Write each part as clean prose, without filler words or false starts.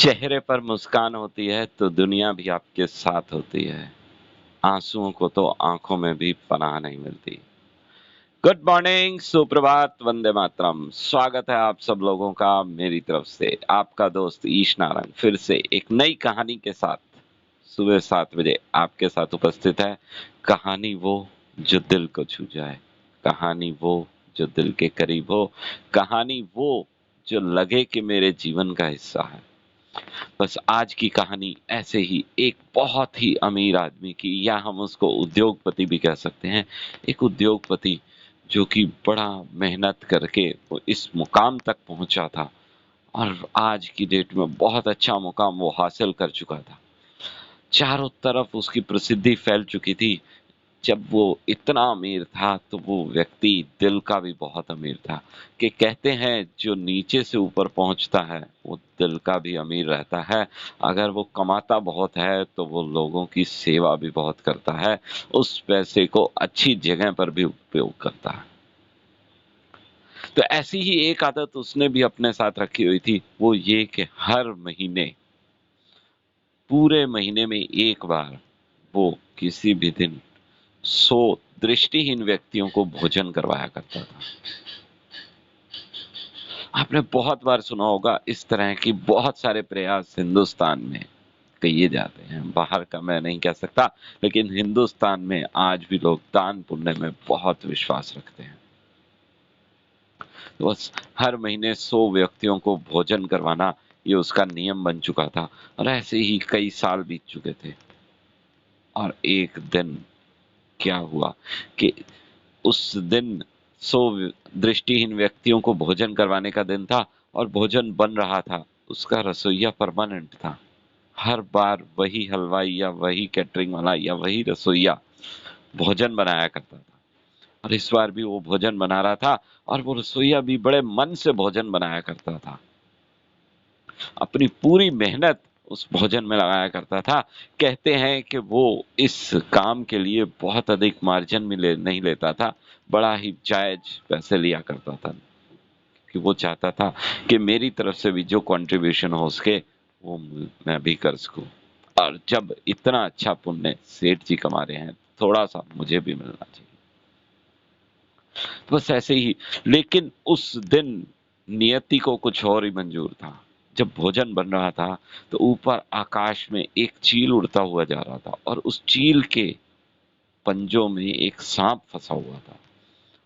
चेहरे पर मुस्कान होती है तो दुनिया भी आपके साथ होती है। आंसुओं को तो आंखों में भी पनाह नहीं मिलती। गुड मॉर्निंग, सुप्रभात, वंदे मातरम। स्वागत है आप सब लोगों का मेरी तरफ से। आपका दोस्त ईश नारायण फिर से एक नई कहानी के साथ सुबह 7 बजे आपके साथ उपस्थित है। कहानी वो जो दिल को छू जाए, कहानी वो जो दिल के करीब हो, कहानी वो जो लगे कि मेरे जीवन का हिस्सा है। बस आज की कहानी ऐसे ही एक बहुत ही अमीर आदमी की, या हम उसको उद्योगपति भी कह सकते हैं। एक उद्योगपति जो कि बड़ा मेहनत करके वो इस मुकाम तक पहुंचा था और आज की डेट में बहुत अच्छा मुकाम वो हासिल कर चुका था। चारों तरफ उसकी प्रसिद्धि फैल चुकी थी। जब वो इतना अमीर था तो वो व्यक्ति दिल का भी बहुत अमीर था। कि कहते हैं जो नीचे से ऊपर पहुंचता है वो दिल का भी अमीर रहता है। अगर वो कमाता बहुत है तो वो लोगों की सेवा भी बहुत करता है, उस पैसे को अच्छी जगह पर भी उपयोग करता है। तो ऐसी ही एक आदत उसने भी अपने साथ रखी हुई थी, वो ये कि हर महीने, पूरे महीने में एक बार वो किसी भी दिन 100 दृष्टिहीन व्यक्तियों को भोजन करवाया करता था। आपने बहुत बार सुना होगा इस तरह की बहुत सारे प्रयास हिंदुस्तान में किए जाते हैं। बाहर का मैं नहीं कह सकता, लेकिन हिंदुस्तान में आज भी लोग दान पुण्य में बहुत विश्वास रखते हैं। तो बस हर महीने 100 व्यक्तियों को भोजन करवाना ये उसका नियम बन चुका था और ऐसे ही कई साल बीत चुके थे। और एक दिन क्या हुआ कि उस दिन 100 दृष्टिहीन व्यक्तियों को भोजन करवाने का दिन था और भोजन बन रहा था। उसका रसोइया परमानेंट था। हर बार वही हलवाई या वही कैटरिंग वाला या वही रसोइया भोजन बनाया करता था। और इस बार भी वो भोजन बना रहा था और वो रसोइया भी बड़े मन से भोजन बनाया करता था। अपनी पूरी मेहनत उस भोजन में लगाया करता था। कहते हैं कि वो इस काम के लिए बहुत अधिक मार्जिन भी नहीं लेता था, बड़ा ही जायज पैसे लिया करता था। कि वो चाहता था कि मेरी तरफ से भी जो कंट्रीब्यूशन हो सके वो मैं भी कर सकूं। और जब इतना अच्छा पुण्य सेठ जी कमा रहे हैं, थोड़ा सा मुझे भी मिलना चाहिए। तो बस ऐसे ही, लेकिन उस दिन नियति को कुछ और ही मंजूर था। जब भोजन बन रहा था तो ऊपर आकाश में एक चील उड़ता हुआ जा रहा था और उस चील के पंजों में एक सांप फंसा हुआ था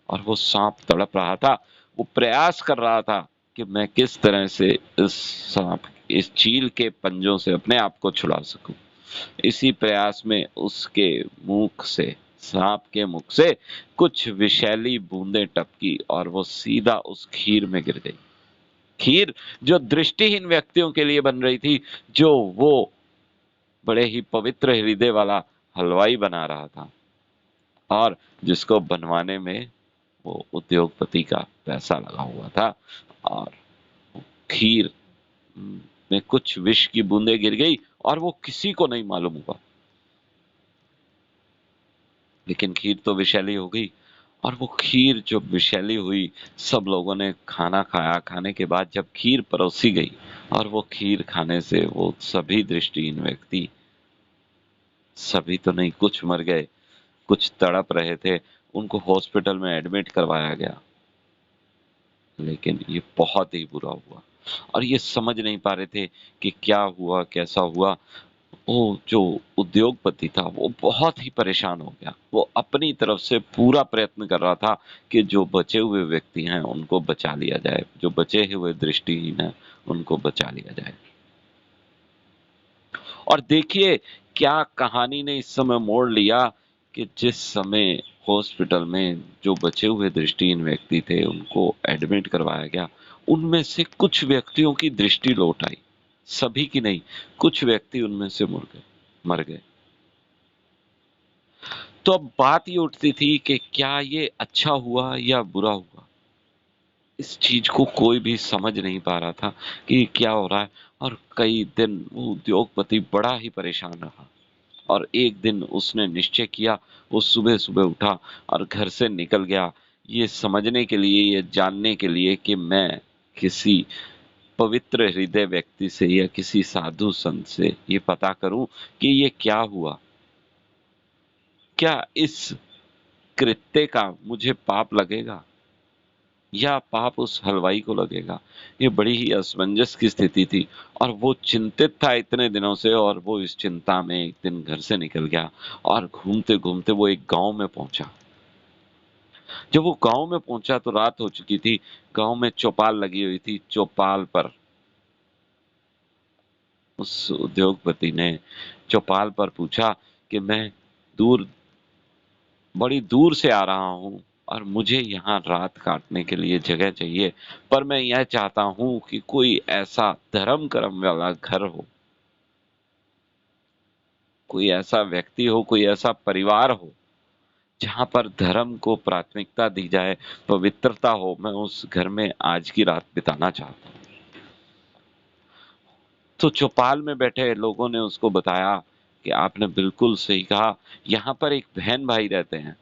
और वो सांप तड़प रहा था। वो प्रयास कर रहा था कि मैं किस तरह से इस सांप, इस चील के पंजों से अपने आप को छुड़ा सकूं। इसी प्रयास में उसके मुख से, सांप के मुख से कुछ विषैली बूंदें टपकी और वो सीधा उस खीर में गिर गई। खीर जो दृष्टिहीन व्यक्तियों के लिए बन रही थी, जो वो बड़े ही पवित्र हृदय वाला हलवाई बना रहा था और जिसको बनवाने में वो उद्योगपति का पैसा लगा हुआ था। और खीर में कुछ विष की बूंदें गिर गई और वो किसी को नहीं मालूम हुआ। लेकिन खीर तो विषैली हो गई और वो खीर जो विषैली हुई, सब लोगों ने खाना खाया। खाने के बाद जब खीर परोसी गई और वो खीर खाने से वो सभी दृष्टिहीन व्यक्ति, सभी तो नहीं, कुछ मर गए, कुछ तड़प रहे थे, उनको हॉस्पिटल में एडमिट करवाया गया। लेकिन ये बहुत ही बुरा हुआ और ये समझ नहीं पा रहे थे कि क्या हुआ, कैसा हुआ। वो जो उद्योगपति था वो बहुत ही परेशान हो गया। वो अपनी तरफ से पूरा प्रयत्न कर रहा था कि जो बचे हुए व्यक्ति हैं उनको बचा लिया जाए, जो बचे हुए दृष्टिहीन हैं उनको बचा लिया जाए। और देखिए क्या कहानी ने इस समय मोड़ लिया कि जिस समय हॉस्पिटल में जो बचे हुए दृष्टिहीन व्यक्ति थे उनको एडमिट करवाया गया, उनमें से कुछ व्यक्तियों की दृष्टि लौट आई। सभी की नहीं, कुछ व्यक्ति उनमें से मर गए। तो अब बात ये उठती थी कि क्या ये अच्छा हुआ या बुरा हुआ। इस चीज को कोई भी समझ नहीं पा रहा था कि क्या हो रहा है। और कई दिन वो उद्योगपति बड़ा ही परेशान रहा और एक दिन उसने निश्चय किया। वो सुबह सुबह उठा और घर से निकल गया, ये समझने के लिए, ये जानने के लिए कि मैं किसी पवित्र हृदय व्यक्ति से या किसी साधु संत से ये पता करूं कि ये क्या हुआ, क्या इस कृत्य का मुझे पाप लगेगा या पाप उस हलवाई को लगेगा। ये बड़ी ही असमंजस की स्थिति थी और वो चिंतित था इतने दिनों से, और वो इस चिंता में एक दिन घर से निकल गया और घूमते घूमते वो एक गांव में पहुंचा। जब वो गांव में पहुंचा तो रात हो चुकी थी। गांव में चौपाल लगी हुई थी। चौपाल पर उस उद्योगपति ने चौपाल पर पूछा कि मैं दूर बड़ी दूर से आ रहा हूँ और मुझे यहाँ रात काटने के लिए जगह चाहिए, पर मैं यह चाहता हूँ कि कोई ऐसा धर्म कर्म वाला घर हो, कोई ऐसा व्यक्ति हो, कोई ऐसा परिवार हो जहाँ पर धर्म को प्राथमिकता दी जाए, पवित्रता हो। मैं उस घर में आज की रात बिताना चाहता हूँ। तो चौपाल में बैठे लोगों ने उसको बताया कि आपने बिल्कुल सही कहा, यहाँ पर एक बहन भाई रहते हैं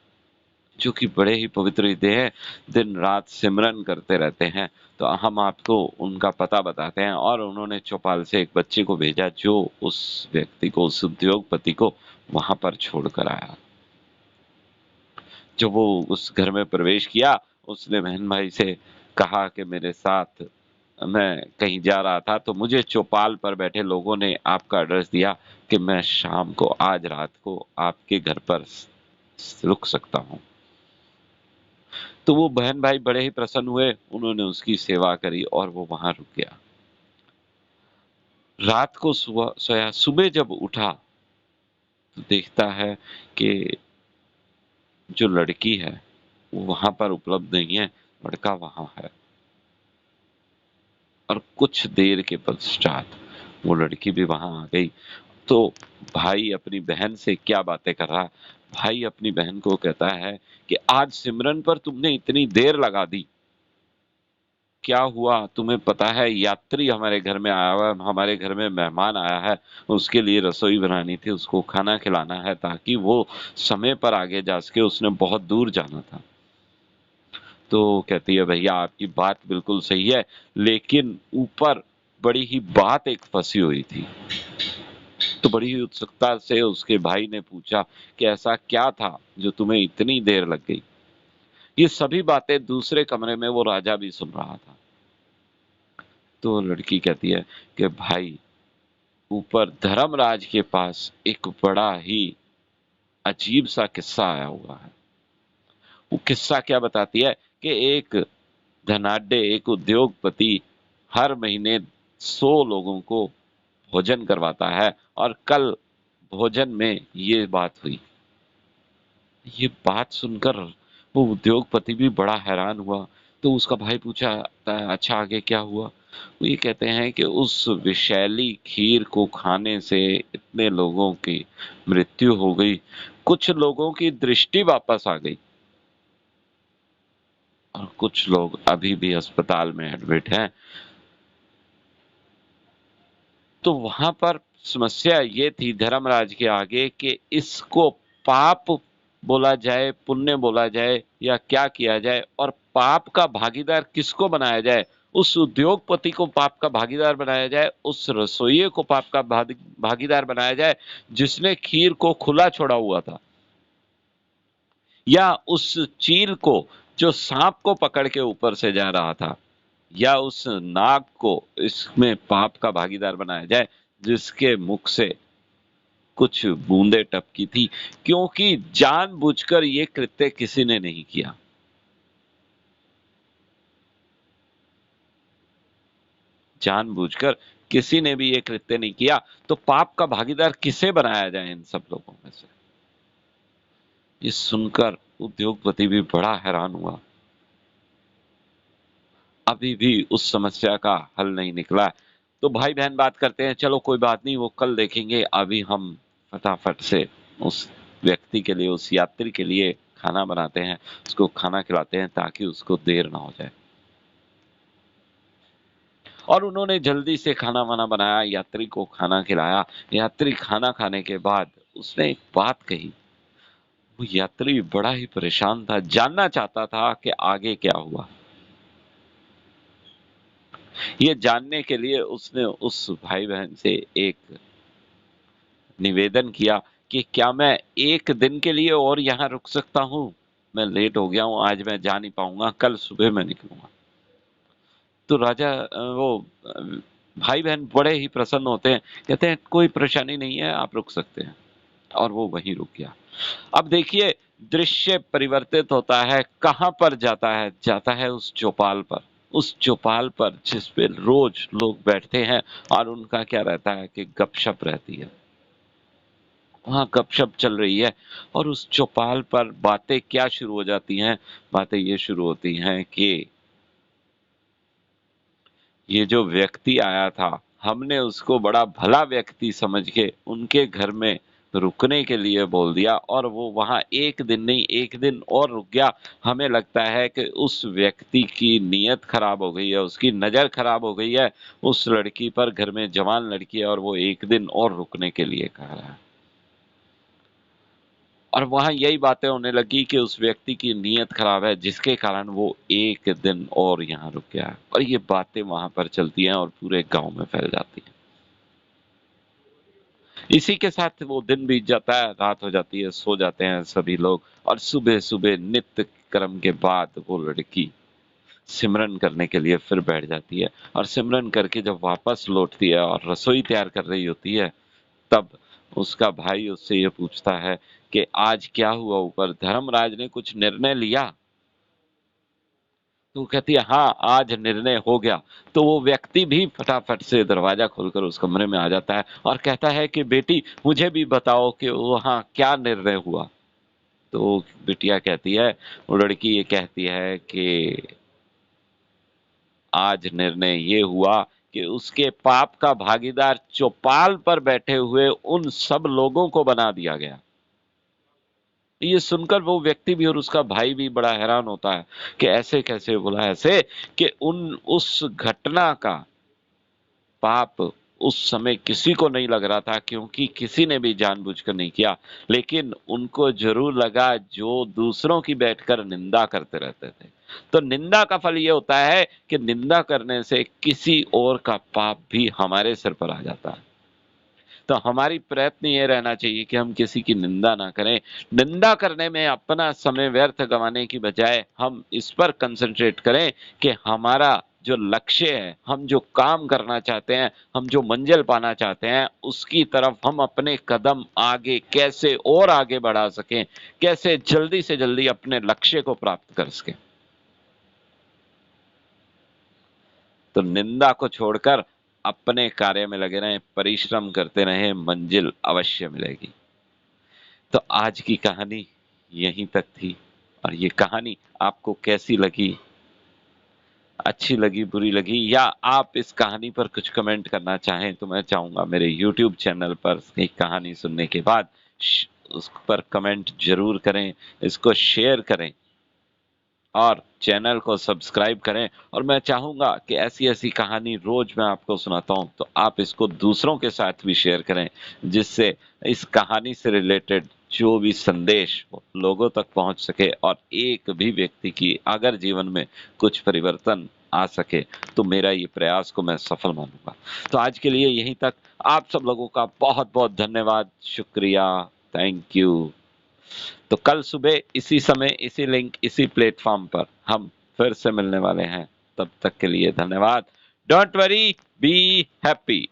जो कि बड़े ही पवित्र हृदय हैं, दिन रात सिमरन करते रहते हैं, तो हम आपको उनका पता बताते हैं। और उन्होंने चौपाल से एक बच्चे को भेजा जो उस व्यक्ति को, उस उद्योगपति को वहां पर छोड़कर आया। जब वो उस घर में प्रवेश किया, उसने बहन भाई से कहा कि मेरे साथ मैं कहीं जा रहा था तो मुझे चौपाल पर बैठे लोगों ने आपका एड्रेस दिया कि मैं शाम को, आज रात को आपके घर पर रुक सकता हूँ। तो वो बहन भाई बड़े ही प्रसन्न हुए, उन्होंने उसकी सेवा करी और वो वहां रुक गया। रात को सुबह सोया, सुबह जब उठा तो देखता है कि जो लड़की है वो वहां पर उपलब्ध नहीं है, लड़का वहां है। और कुछ देर के पश्चात वो लड़की भी वहां आ गई। तो भाई अपनी बहन से क्या बातें कर रहा है। भाई अपनी बहन को कहता है कि आज सिमरन पर तुमने इतनी देर लगा दी, क्या हुआ तुम्हें पता है? यात्री हमारे घर में आया हुआ है, हमारे घर में मेहमान आया है, उसके लिए रसोई बनानी थी, उसको खाना खिलाना है ताकि वो समय पर आगे जा सके, उसने बहुत दूर जाना था। तो कहती है भैया आपकी बात बिल्कुल सही है, लेकिन ऊपर बड़ी ही बात एक फंसी हुई थी। तो बड़ी ही उत्सुकता से उसके भाई ने पूछा कि ऐसा क्या था जो तुम्हें इतनी देर लग गई। ये सभी बातें दूसरे कमरे में वो राजा भी सुन रहा था। तो लड़की कहती है कि भाई, ऊपर धर्मराज के पास एक बड़ा ही अजीब सा किस्सा आया हुआ है। वो किस्सा क्या बताती है कि एक धनाढ्य, एक उद्योगपति हर महीने 100 लोगों को भोजन करवाता है, और कल भोजन में ये बात हुई। ये बात सुनकर वो उद्योगपति भी बड़ा हैरान हुआ। तो उसका भाई पूछा, अच्छा आगे क्या हुआ? वो ये कहते हैं कि उस विषैली खीर को खाने से इतने लोगों की मृत्यु हो गई, कुछ लोगों की दृष्टि वापस आ गई और कुछ लोग अभी भी अस्पताल में एडमिट हैं। तो वहां पर समस्या ये थी धर्मराज के आगे कि इसको पाप बोला जाए, पुण्य बोला जाए, या क्या किया जाए, और पाप का भागीदार किसको बनाया जाए? उस उद्योगपति को पाप का भागीदार बनाया जाए, उस रसोइये को पाप का भागीदार बनाया जाए जिसने खीर को खुला छोड़ा हुआ था, या उस चील को जो सांप को पकड़ के ऊपर से जा रहा था, या उस नाग को इसमें पाप का भागीदार बनाया जाए जिसके मुख से कुछ बूंदे टपकी थी, क्योंकि जानबूझकर ये कृत्य किसी ने नहीं किया। जानबूझकर किसी ने भी ये कृत्य नहीं किया, तो पाप का भागीदार किसे बनाया जाए इन सब लोगों में से? ये सुनकर उद्योगपति भी बड़ा हैरान हुआ। अभी भी उस समस्या का हल नहीं निकला। तो भाई बहन बात करते हैं, चलो कोई बात नहीं, वो कल देखेंगे, अभी हम फटाफट से उस व्यक्ति के लिए, उस यात्री के लिए खाना बनाते हैं, उसको खाना खिलाते हैं ताकि उसको देर ना हो जाए। और उन्होंने जल्दी से खाना वाना बनाया, यात्री को खाना खिलाया। यात्री खाना खाने के बाद उसने एक बात कही। वो यात्री बड़ा ही परेशान था, जानना चाहता था कि आगे क्या हुआ। ये जानने के लिए उसने उस भाई बहन से एक निवेदन किया कि क्या मैं एक दिन के लिए और यहाँ रुक सकता हूँ? मैं लेट हो गया हूँ, आज मैं जा नहीं पाऊंगा, कल सुबह मैं निकलूंगा। तो राजा वो भाई बहन बड़े ही प्रसन्न होते हैं, कहते हैं कोई परेशानी नहीं है, आप रुक सकते हैं। और वो वहीं रुक गया। अब देखिए दृश्य परिवर्तित होता है, कहाँ पर जाता है? जाता है उस चौपाल पर। उस चौपाल पर जिस पे रोज लोग बैठते हैं और उनका क्या रहता है कि गपशप रहती है। वहाँ गपशप चल रही है और उस चौपाल पर बातें क्या शुरू हो जाती हैं? बातें ये शुरू होती हैं कि ये जो व्यक्ति आया था, हमने उसको बड़ा भला व्यक्ति समझ के उनके घर में रुकने के लिए बोल दिया और वो वहाँ एक दिन नहीं, एक दिन और रुक गया। हमें लगता है कि उस व्यक्ति की नीयत खराब हो गई है, उसकी नज़र खराब हो गई है उस लड़की पर। घर में जवान लड़की है और वो एक दिन और रुकने के लिए कह रहा है। और वहाँ यही बातें होने लगी कि उस व्यक्ति की नीयत खराब है, जिसके कारण वो एक दिन और यहाँ रुक गया है। और ये बातें वहाँ पर चलती हैं और पूरे गाँव में फैल जाती हैं। इसी के साथ वो दिन बीत जाता है, रात हो जाती है, सो जाते हैं सभी लोग और सुबह-सुबह नित्य कर्म के बाद वो लड़की सिमरन करने के लिए फिर बैठ जाती है। और सिमरन करके जब वापस लौटती है और रसोई तैयार कर रही होती है, तब उसका भाई उससे ये पूछता है कि आज क्या हुआ ऊपर? धर्मराज ने कुछ निर्णय लिया? तो वो कहती है हाँ, आज निर्णय हो गया। तो वो व्यक्ति भी फटाफट से दरवाजा खोलकर उस कमरे में आ जाता है और कहता है कि बेटी मुझे भी बताओ कि वहाँ क्या निर्णय हुआ? तो बिटिया कहती है, वो लड़की ये कहती है कि आज निर्णय ये हुआ कि उसके पाप का भागीदार चौपाल पर बैठे हुए उन सब लोगों को बना दिया गया। ये सुनकर वो व्यक्ति भी और उसका भाई भी बड़ा हैरान होता है कि ऐसे कैसे बोला? ऐसे कि उन उस घटना का पाप उस समय किसी को नहीं लग रहा था, क्योंकि किसी ने भी जानबूझकर नहीं किया, लेकिन उनको जरूर लगा जो दूसरों की बैठकर निंदा करते रहते थे। तो निंदा का फल ये होता है कि निंदा करने से किसी और का पाप भी हमारे सिर पर आ जाता है। तो हमारी प्रयत्न ये रहना चाहिए कि हम किसी की निंदा ना करें। निंदा करने में अपना समय व्यर्थ गंवाने की बजाय हम इस पर कंसंट्रेट करें कि हमारा जो लक्ष्य है, हम जो काम करना चाहते हैं, हम जो मंजिल पाना चाहते हैं, उसकी तरफ हम अपने कदम आगे कैसे और आगे बढ़ा सकें, कैसे जल्दी से जल्दी अपने लक्ष्य को प्राप्त कर सकें। तो निंदा को छोड़कर अपने कार्य में लगे रहें, परिश्रम करते रहें, मंजिल अवश्य मिलेगी। तो आज की कहानी यहीं तक थी और ये कहानी आपको कैसी लगी? अच्छी लगी, बुरी लगी, या आप इस कहानी पर कुछ कमेंट करना चाहें तो मैं चाहूँगा मेरे यूट्यूब चैनल पर एक कहानी सुनने के बाद उस पर कमेंट ज़रूर करें, इसको शेयर करें और चैनल को सब्सक्राइब करें। और मैं चाहूँगा कि ऐसी-ऐसी कहानी रोज़ मैं आपको सुनाता हूँ, तो आप इसको दूसरों के साथ भी शेयर करें, जिससे इस कहानी से रिलेटेड जो भी संदेश वो लोगों तक पहुँच सके और एक भी व्यक्ति की अगर जीवन में कुछ परिवर्तन आ सके, तो मेरा ये प्रयास को मैं सफल मानूँगा। तो आज के लिए यहीं तक। आप सब लोगों का बहुत-बहुत धन्यवाद, शुक्रिया, थैंक यू। तो कल सुबह इसी समय, इसी लिंक, इसी प्लेटफॉर्म पर हम फिर से मिलने वाले हैं। तब तक के लिए धन्यवाद। Don't worry, be happy.